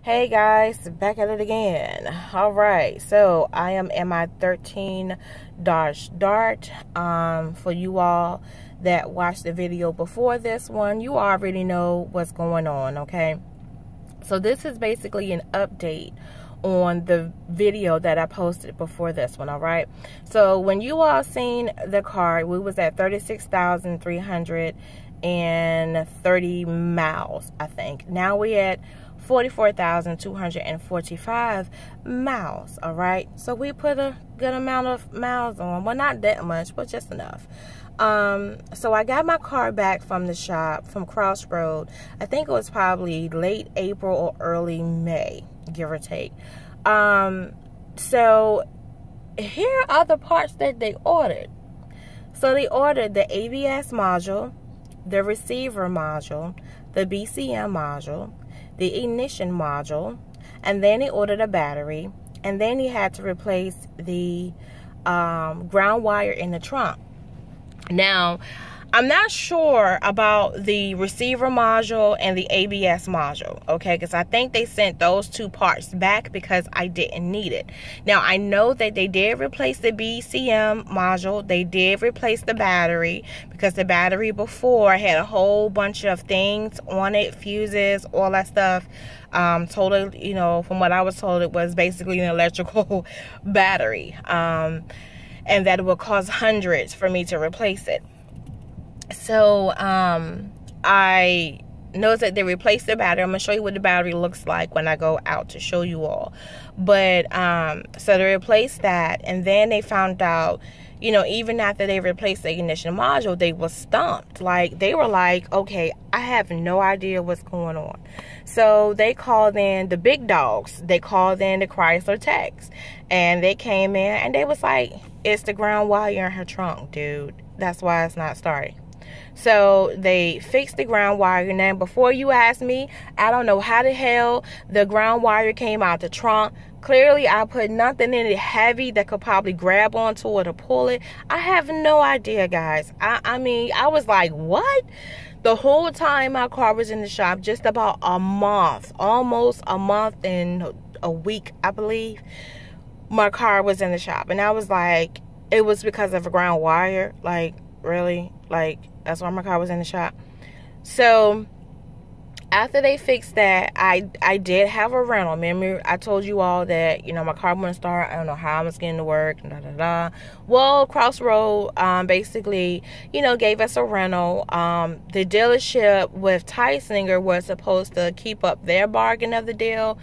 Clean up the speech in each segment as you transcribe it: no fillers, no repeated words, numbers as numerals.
Hey guys, back at it again. All right, so I am in my 13 Dodge Dart. For you all that watched the video before this one, you already know what's going on, okay? So this is basically an update on the video that I posted before this one, all right? So when you all seen the car, we was at 36,330 miles, I think. Now we at 44,245 miles, all right? So we put a good amount of miles on. Well, not that much, but just enough. So I got my car back from the shop, from Crossroad. I think it was probably late April or early May, give or take. So here are the parts that they ordered. So they ordered the ABS module, the receiver module, the BCM module, the ignition module, and then he ordered a battery, and then he had to replace the ground wire in the trunk. Now, I'm not sure about the receiver module and the ABS module, okay, because I think they sent those two parts back because I didn't need it. Now, I know that they did replace the BCM module. They did replace the battery because the battery before had a whole bunch of things on it, fuses, all that stuff. Totally, you know, from what I was told, it was basically an electrical battery, and that it would cost hundreds for me to replace it. So I noticed that they replaced the battery. I'm gonna show you what the battery looks like when I go out to show you all. But so they replaced that, and then they found out, you know, even after they replaced the ignition module, they were stumped. Like, they were like, okay, I have no idea what's going on. So they called in the big dogs. They called in the Chrysler techs, and they came in and they was like, it's the ground wire in her trunk, dude. That's why it's not starting. So they fixed the ground wire. Now, before you ask me, I don't know how the hell the ground wire came out the trunk. Clearly, I put nothing in it heavy that could probably grab onto it or pull it. I have no idea, guys. I mean, I was like, what? The whole time my car was in the shop, just about a month, almost a month and a week, I believe, my car was in the shop. And I was like, it was because of a ground wire. Like, really? Like, that's why my car was in the shop. So after they fixed that, I did have a rental. Remember, I told you all that, you know, my car wouldn't start. I don't know how I was getting to work. Well, Crossroad basically, you know, gave us a rental. The dealership with Tysinger was supposed to keep up their bargain of the deal.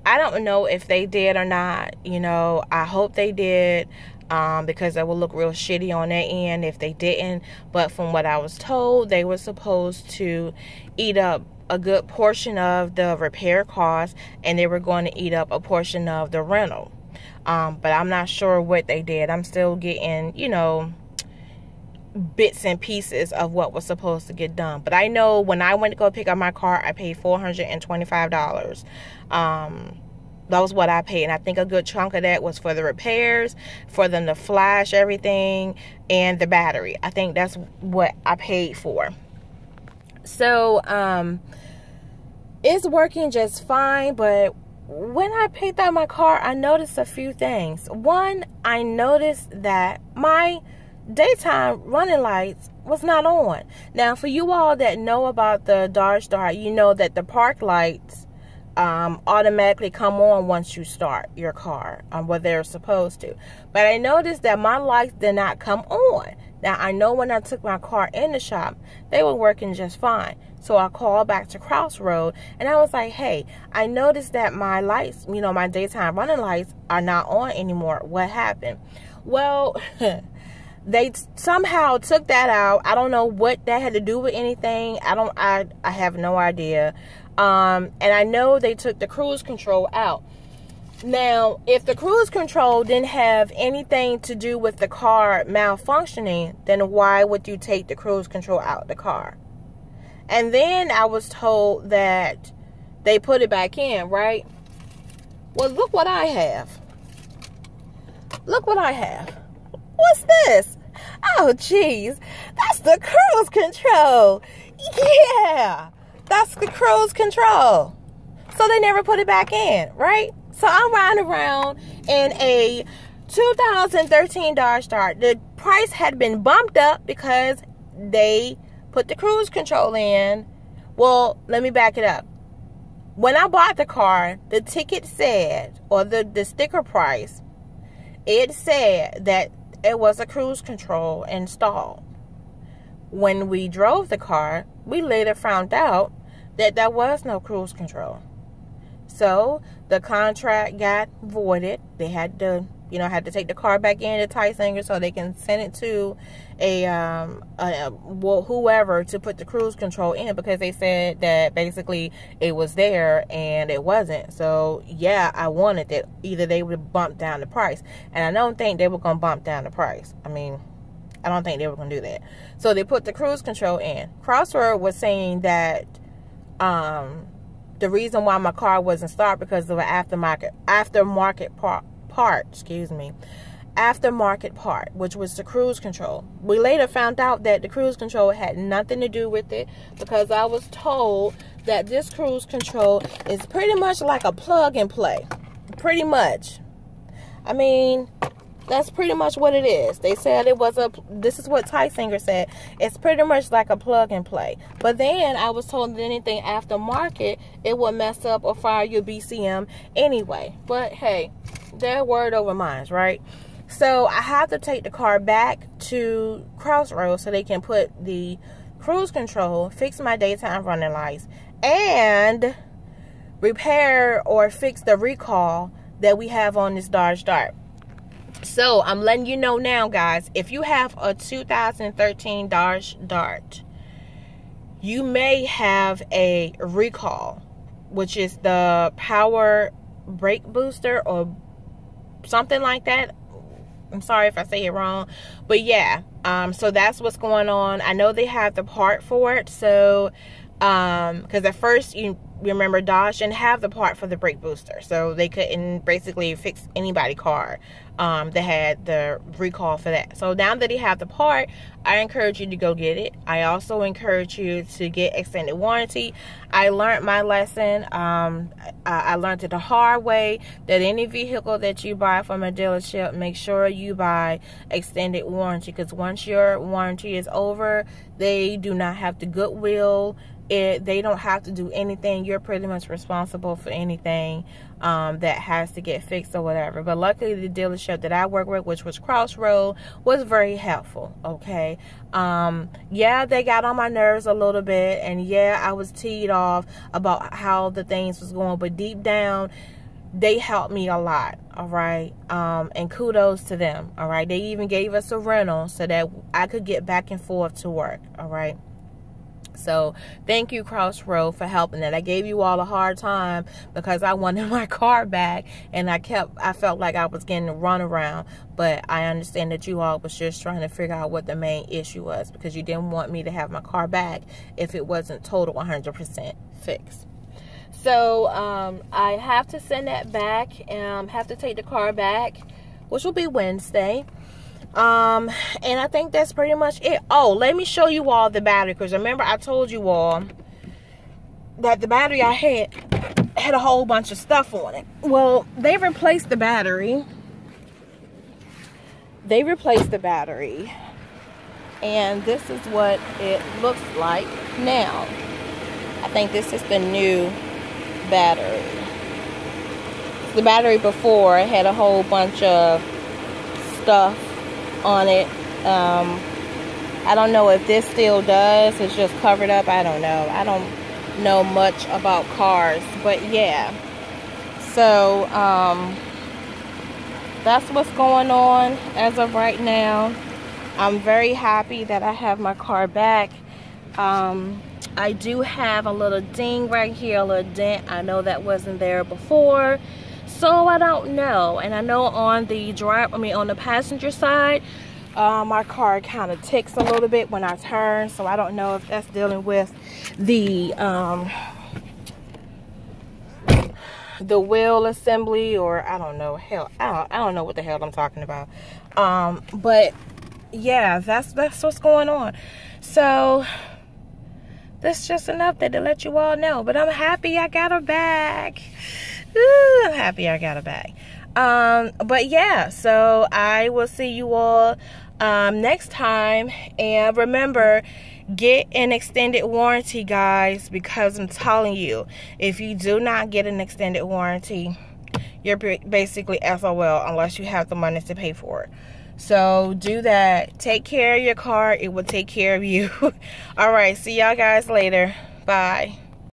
I don't know if they did or not. You know, I hope they did. Because that would look real shitty on their end if they didn't. But from what I was told, they were supposed to eat up a good portion of the repair costs, and they were going to eat up a portion of the rental. But I'm not sure what they did. I'm still getting, you know, bits and pieces of what was supposed to get done. But I know when I went to go pick up my car, I paid $425. That was what I paid, and I think a good chunk of that was for the repairs, for them to flash everything, and the battery. I think that's what I paid for. So, it's working just fine, but when I picked up my car, I noticed a few things. One, I noticed that my daytime running lights was not on. Now, for you all that know about the Dodge Dart, you know that the park lights automatically come on once you start your car, what they're supposed to. But I noticed that my lights did not come on. Now, I know when I took my car in the shop, they were working just fine. So I called back to Crossroad, and I was like, hey, I noticed that my lights, you know, my daytime running lights are not on anymore. What happened? Well, they somehow took that out. I don't know what that had to do with anything. I have no idea. And I know they took the cruise control out. Now, if the cruise control didn't have anything to do with the car malfunctioning, then why would you take the cruise control out of the car? And then I was told that they put it back in, right? Well, look what I have. Look what I have. What's this? Oh, geez. That's the cruise control. Yeah. That's the cruise control. So they never put it back in, right? So I'm riding around in a 2013 Dodge Dart. The price had been bumped up because they put the cruise control in. Well, let me back it up. When I bought the car, the ticket said, or the sticker price, it said that it was a cruise control installed. When we drove the car, we later found out that there was no cruise control. So the contract got voided. They had to, take the car back into Tysinger so they can send it to whoever to put the cruise control in, because they said that basically it was there and it wasn't. So yeah, I wanted that. Either they would bump down the price, and I don't think they were going to bump down the price. I mean, I don't think they were going to do that. So they put the cruise control in. Crossroad was saying that the reason why my car wasn't started because of an aftermarket part, which was the cruise control. We later found out that the cruise control had nothing to do with it, because I was told that this cruise control is pretty much like a plug and play. Pretty much. I mean, that's pretty much what it is. They said it was this is what Tysinger said. It's pretty much like a plug and play. But then I was told that anything aftermarket, it would mess up or fire your BCM anyway. But hey, their word over mine, right? So I have to take the car back to Crossroads so they can put the cruise control, fix my daytime running lights, and repair or fix the recall that we have on this Dodge Dart. So I'm letting you know now, guys, if you have a 2013 Dodge Dart, you may have a recall, which is the power brake booster or something like that. I'm sorry if I say it wrong, but yeah, so that's what's going on. I know they have the part for it, so because at first, you remember, Dodge didn't have the part for the brake booster, so they couldn't basically fix anybody's car that had the recall for that. So now that they have the part, I encourage you to go get it. I also encourage you to get extended warranty. I learned my lesson. I learned it the hard way, that any vehicle that you buy from a dealership, make sure you buy extended warranty, because once your warranty is over, they do not have to goodwill it. They don't have to do anything. You're pretty much responsible for anything that has to get fixed or whatever. But luckily, the dealership that I work with, which was Crossroad, was very helpful. Okay, yeah, they got on my nerves a little bit, and yeah, I was teed off about how the things was going, but deep down, they helped me a lot. All right, and kudos to them. All right, they even gave us a rental so that I could get back and forth to work. All right. So thank you, Crossroad, for helping that. I gave you all a hard time because I wanted my car back, and I felt like I was getting run around. But I understand that you all was just trying to figure out what the main issue was, because you didn't want me to have my car back if it wasn't total 100% fixed. So I have to send that back, and have to take the car back, which will be Wednesday. And I think that's pretty much it. Oh, let me show you all the battery, because remember I told you all that the battery I had a whole bunch of stuff on it. Well, they replaced the battery. And this is what it looks like now. I think this is the new battery. The battery before had a whole bunch of stuff on it. I don't know if this still does. It's just covered up. I don't know. I don't know much about cars, but yeah. So that's what's going on as of right now. I'm very happy that I have my car back. I do have a little ding right here, a little dent. I know that wasn't there before. So I don't know. And I know on the on the passenger side, my car kind of ticks a little bit when I turn. So I don't know if that's dealing with the wheel assembly, or I don't know. Hell, I don't know what the hell I'm talking about. But yeah, that's what's going on. So That's just enough to let you all know. But I'm happy I got her back. Ooh, I'm happy I got her back. But yeah, so I will see you all next time. And remember, get an extended warranty, guys, because I'm telling you, if you do not get an extended warranty, you're basically SOL unless you have the money to pay for it. So do that. Take care of your car. It will take care of you. All right. See y'all guys later. Bye.